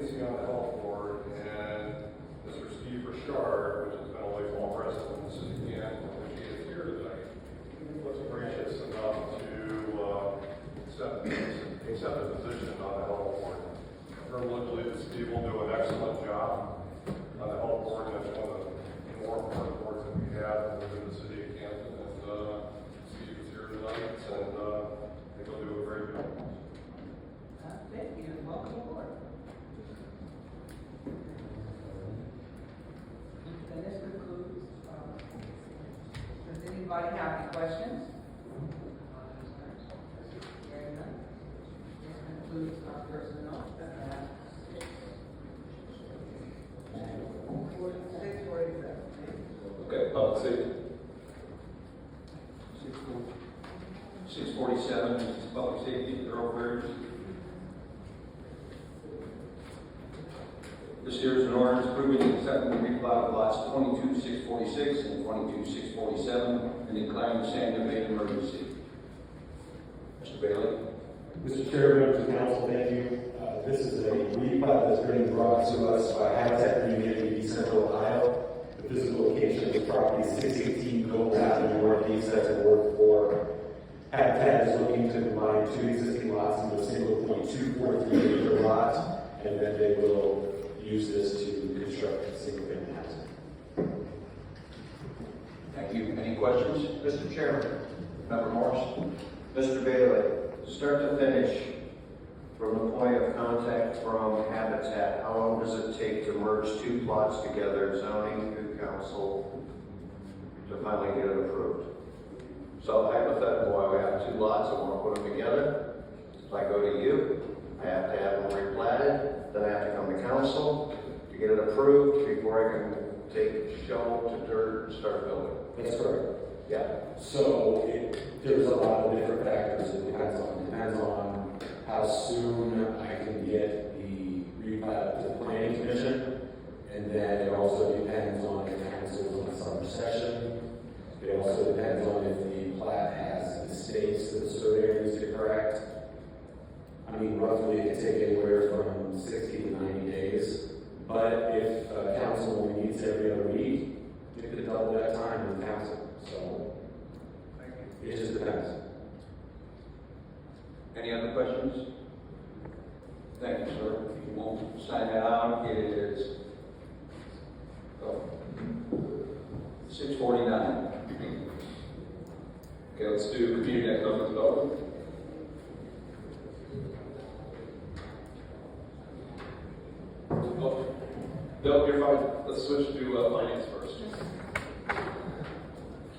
vacancy on the health board, and Mr. Steve Richard, which has been a lifelong resident of the city of Canton, which he is here tonight, was gracious enough to accept the position on the health board. Her literally, Steve will do an excellent job on the health board. That's one of the more important boards that we have within the city of Canton. And Steve is here tonight, and I think he'll do a great job. Thank you, and welcome aboard. And this concludes, does anybody have any questions? Hearing none. This concludes our personnel. 6:47. Okay, public safety. 647, this is public safety thoroughfares. This here is an ordinance approving and accepting the replat of lots 22-646 and 22-647 and declaring the same to be an emergency. Mr. Bailey. Mr. Chair, members of council, thank you. This is a replat that's been brought to us by Habitat for Humanity, Central Ohio. The physical location of the property is 618 Gold Avenue Northeast. That's in Ward 4. Habitat is looking to combine two existing lots into a single 0.243 acre lot, and then they will use this to construct single-family housing. Thank you. Any questions? Mr. Chairman, Member Morris. Mr. Bailey, start to finish, from the point of contact from Habitat, how long does it take to merge two plots together, zoning through council, to finally get it approved? So hypothetical, I have two lots, I want to put them together. If I go to you, I have to have them replatted, then I have to come to council to get it approved before I can take shovel to dirt and start building. That's correct. Yeah. So there's a lot of different factors it depends on how soon I can get the replat to the planning commission, and then it also depends on if council's on a summer session. It also depends on if the plat has mistakes that the surveyor needs to correct. I mean, roughly it could take anywhere from 60 to 90 days, but if council only meets every other week, it could double that time in council. So it just depends. Any other questions? Thank you, sir. If you won't sign that out, it is 6:49. Okay, let's do community economic development. Oh, no, you're fine. Let's switch to finance first.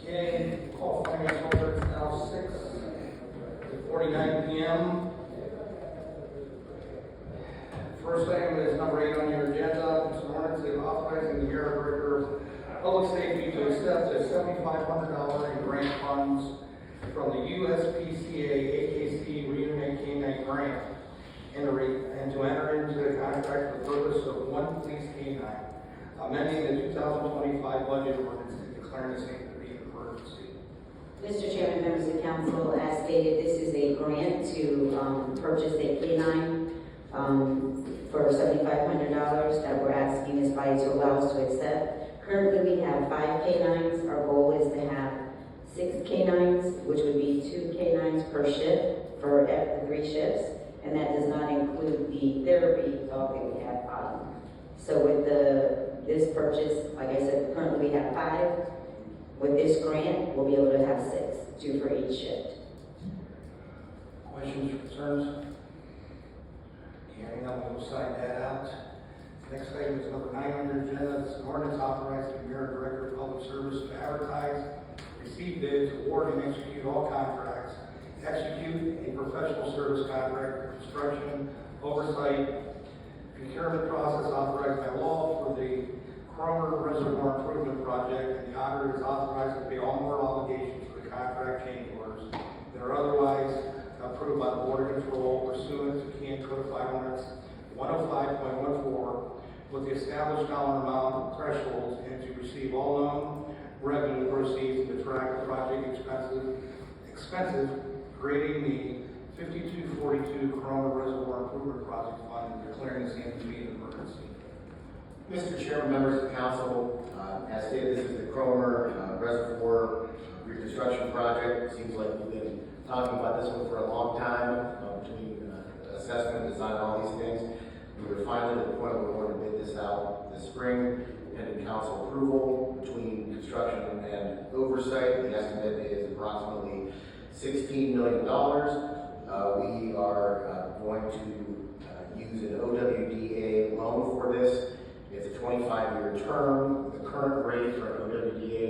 Okay, call finance order, it's now 6:49 p.m. First item is number 8 on your agenda. It's an ordinance authorizing the mayor and director of public safety to accept a $7,500 in grant funds from the USPCA AKC Reunite K-9 grant and to enter into a contract for the purpose of one police K-9, amending the 2025 budget ordinance and declaring the same to be an emergency. Mr. Chairman, members of council, as stated, this is a grant to purchase a K-9 for $7,500 that we're asking this body to allow us to accept. Currently, we have 5 K-9s. Our goal is to have 6 K-9s, which would be 2 K-9s per shift for the 3 shifts, and that does not include the therapy dog that we have. So with this purchase, like I said, currently we have 5. With this grant, we'll be able to have 6, 2 for each shift. Questions or concerns? Hearing none, we'll sign that out. Next item is number 9 on your agenda. This is an ordinance authorizing the mayor and director of public service to advertise, receive bids, award, and execute all contracts, execute a professional service contract for construction, oversight, procurement process authorized by law for the Cromer Reservoir Improvement Project, and the auditor is authorized to pay all moral obligations for the contract change orders that are otherwise approved by the Board of Control pursuant to Canton Codified Ordinance 105.14 with the established dollar amount thresholds, and to receive all known revenue proceeds and to track the project expenses, creating the 5242 Corona Reservoir Improvement Project Fund and declaring the same to be an emergency. Mr. Chairman, members of the council, as stated, this is the Cromer Reservoir Reconstruction Project. It seems like we've been talking about this one for a long time, between assessment, design, all these things. We were finally at the point where we wanted to bid this out this spring, pending council approval. Between construction and oversight, the estimate is approximately $16 million. We are going to use an OWDA loan for this. It's a 25-year term. The current rate for an OWDA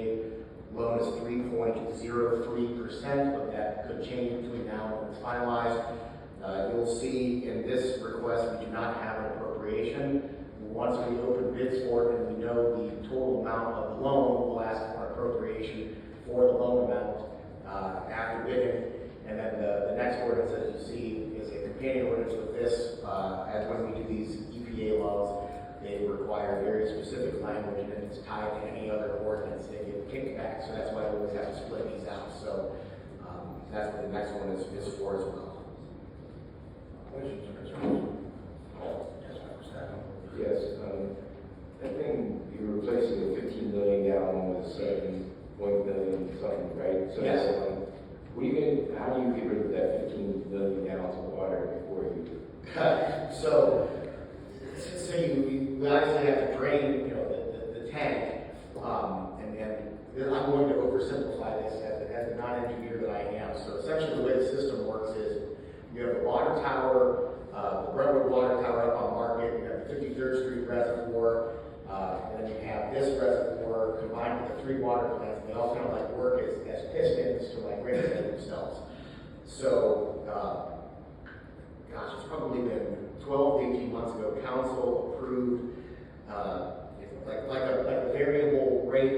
loan is 3.03%, but that could change between now and when it's finalized. You'll see in this request, we do not have an appropriation. Once we open bids for it and we know the total amount of the loan, we'll ask for an appropriation for the loan amount after bidding. And then the next ordinance, as you see, is a companion ordinance with this. As when we do these EPA loans, they require very specific language, and if it's tied to any other ordinance, they get kickback. So that's why we always have to split these out. So that's what the next one is for as well. Questions or concerns? Yes, Member Stafford. Yes, I think you're replacing the 15 million gallon with 7 million something, right? So, Yes. How do you get rid of that 15 million gallons of water before you? So you obviously have to drain, the tank, and I'm going to oversimplify this as a non-engineer that I am. So essentially, the way the system works is you have the water tower, the Brentwood water tower up on Market. You have the 53rd Street reservoir, and then you have this reservoir combined with the 3 water plants. And they all kind of like work as pistons to like regulate themselves. So, it's probably been 12 to 18 months ago, council approved like a variable rate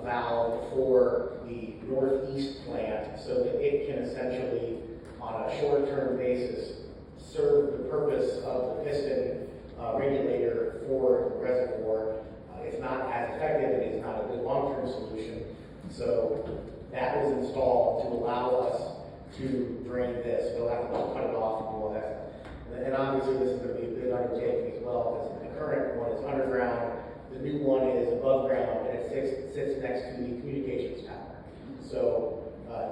valve for the northeast plant so that it can essentially, on a short-term basis, serve the purpose of the piston regulator for the reservoir. It's not as effective, it is not a good long-term solution. So that was installed to allow us to drain this. We'll have to cut it off and do all that. And obviously this is going to be a big undertaking as well, because the current one is underground, the new one is above ground, and it sits next to the communications tower. So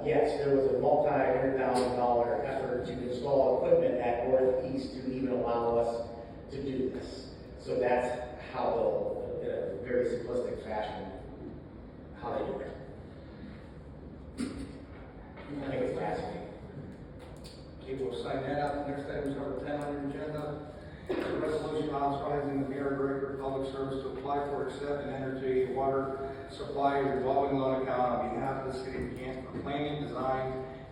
yes, there was a multi-$100,000 effort to install equipment at Northeast to even allow us to do this. So that's how they'll, in a very simplistic fashion, how they do it. I think it's fascinating. Okay, we'll sign that out. The next item is number 10 on your agenda. It's a resolution authorizing the mayor and director of public service to apply for, accept, and enter into a water supply revolving loan account on behalf of the city of Canton for planning, design,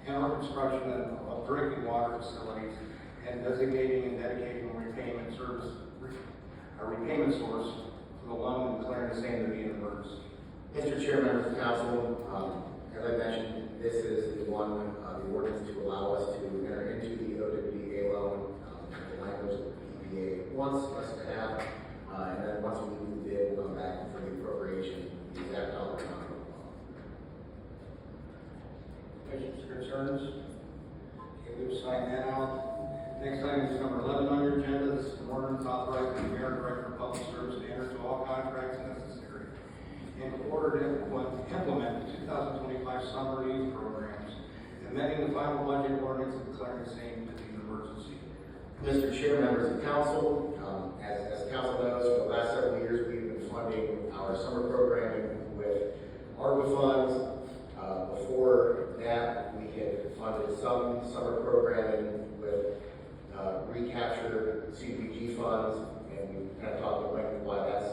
and/or construction of drinking water facilities, and designating and dedicating repayment source for the loan and declaring the same to be an emergency. Mr. Chair, members of council, as I mentioned, this is the one, the ordinance to allow us to enter into the OWDA loan, the language that the EPA wants us to have, and then once we move the bid, we'll come back for the appropriation, the exact dollar amount. Questions or concerns? Okay, we'll sign that out. Next item is number 11 on your agenda. This is an ordinance authorizing the mayor and director of public service to enter into all contracts necessary in order to implement the 2025 summer youth programs, amending the final budget ordinance and declaring the same to be an emergency. Mr. Chair, members of council, as council knows, for the last several years, we've been funding our summer programming with ARPA funds. Before that, we had funded some summer programming with recapture CDBG funds, and we kind of talked at length why that's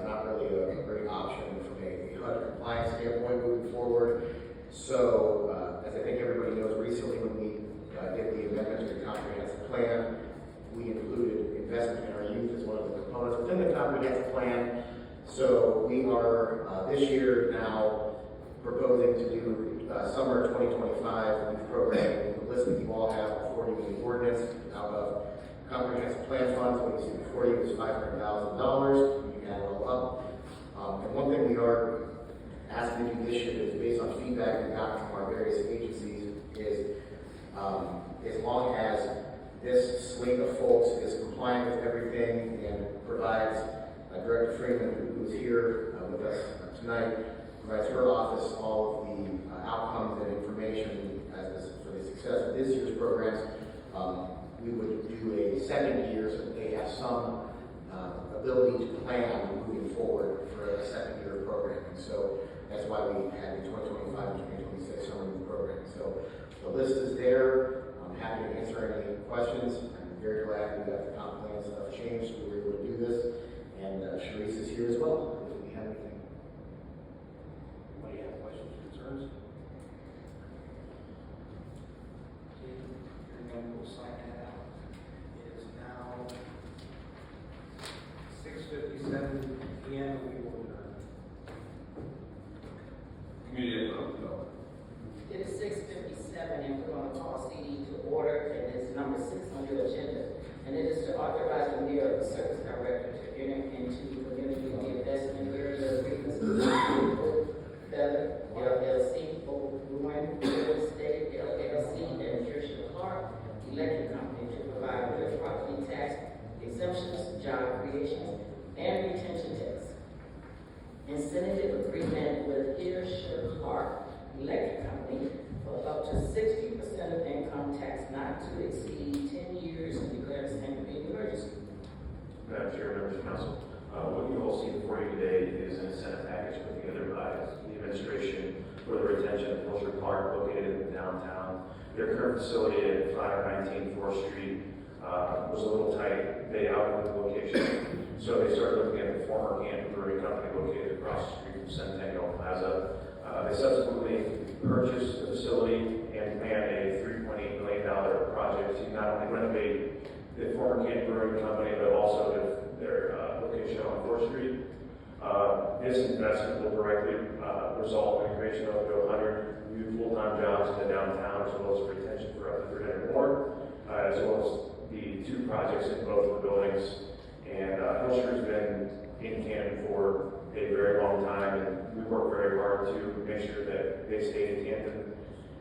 not really a great option from a HUD compliance standpoint moving forward. So, as I think everybody knows, recently when we did the amendment to the comprehensive plan, we included investment in our youth as one of the components within the comprehensive plan. So we are this year now proposing to do summer 2025 youth programming. The list that you all have before you in the ordinance out of comprehensive plan funds. What you see before you is $500,000. You can add it all up. And one thing we are asking to do this year is based on feedback we got from our various agencies is As long as this slate of folks is compliant with everything and provides Director Freeman, who is here with us tonight, provides her office all of the outcomes and information for the success of this year's programs, we would do a second year so that they have some ability to plan moving forward for a second year of programming. So that's why we had the 2025 and 2026 summer youth programming. So the list is there. I'm happy to answer any questions. I'm very glad we got the comp plan stuff changed. We were able to do this. And Sharice is here as well, if we have anything. Anybody have questions or concerns? Okay, and then we'll sign that out. It is now 6:57 p.m. We will adjourn. Community input. It is 6:57, and we're going to call CD to order, and it's number 6 on your agenda. And it is to authorize the mayor or the service director to enter into community investment area agreements with Feather LLC, Owen Real Estate LLC, and Tricia Clark Electric Company to provide real property tax exemptions, job creations, and retention tax. Incentive agreement with Tricia Clark Electric Company for up to 60% of income tax not to exceed 10 years and declare the same to be an emergency. Madam Chair, members of council, what you all see before you today is an incentive package put together by the administration for the retention of Tricia Clark located in downtown. Their current facility at 519 4th Street was a little tight. They outgrew the location, so they started looking at the former Canton Brewing Company located across the street from Centennial Plaza. They subsequently purchased the facility and planned a $3.8 million project to not only renovate the former Canton Brewing Company, but also their location on 4th Street. This investment will directly result in the creation of up to 100 new full-time jobs in the downtown, as well as retention for up to 300 more, as well as the 2 projects in both of the buildings. And Hillshire has been in Canton for a very long time, and we work very hard to make sure that they stay in Canton.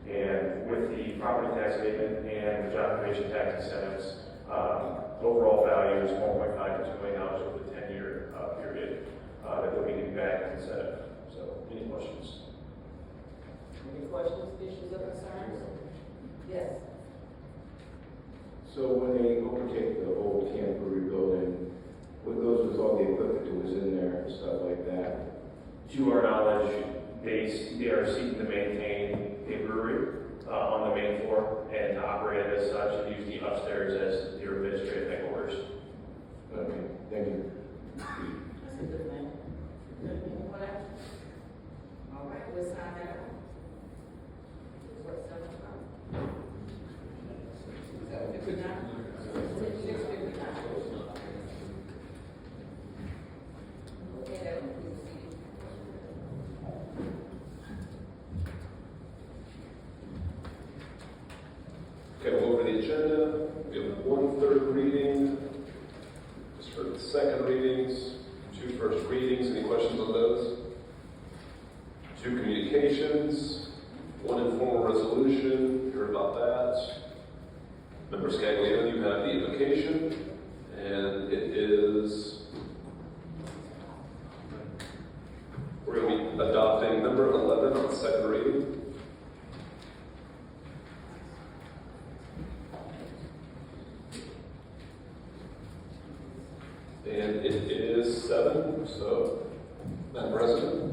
And with the property tax abatement and the job creation tax incentives, overall value is $1.5 to $2 million over the 10-year period that they'll be getting back in incentive. So, any questions? Any questions, issues, or concerns? Yes. So when they overtake the old Canton Brewery building, what goes with all the equipment that was in there and stuff like that? To our knowledge, they are seeking to maintain a brewery on the main floor and to operate it as such and use the upstairs as their administrative headquarters. Okay, thank you. That's a good thing. Anyone else? All right, we'll sign that out. What, 7 o'clock? 7:59? 6:59. Okay, that concludes the CD. Okay, we'll move to the agenda. We have 1 third reading. Just for the second readings, 2 first readings. Any questions on those? 2 communications, 1 informal resolution. You heard about that. Member Scaglione, you have the invocation, and it is, we're going to be adopting number 11 on second reading. And it is 7, so, Madam President.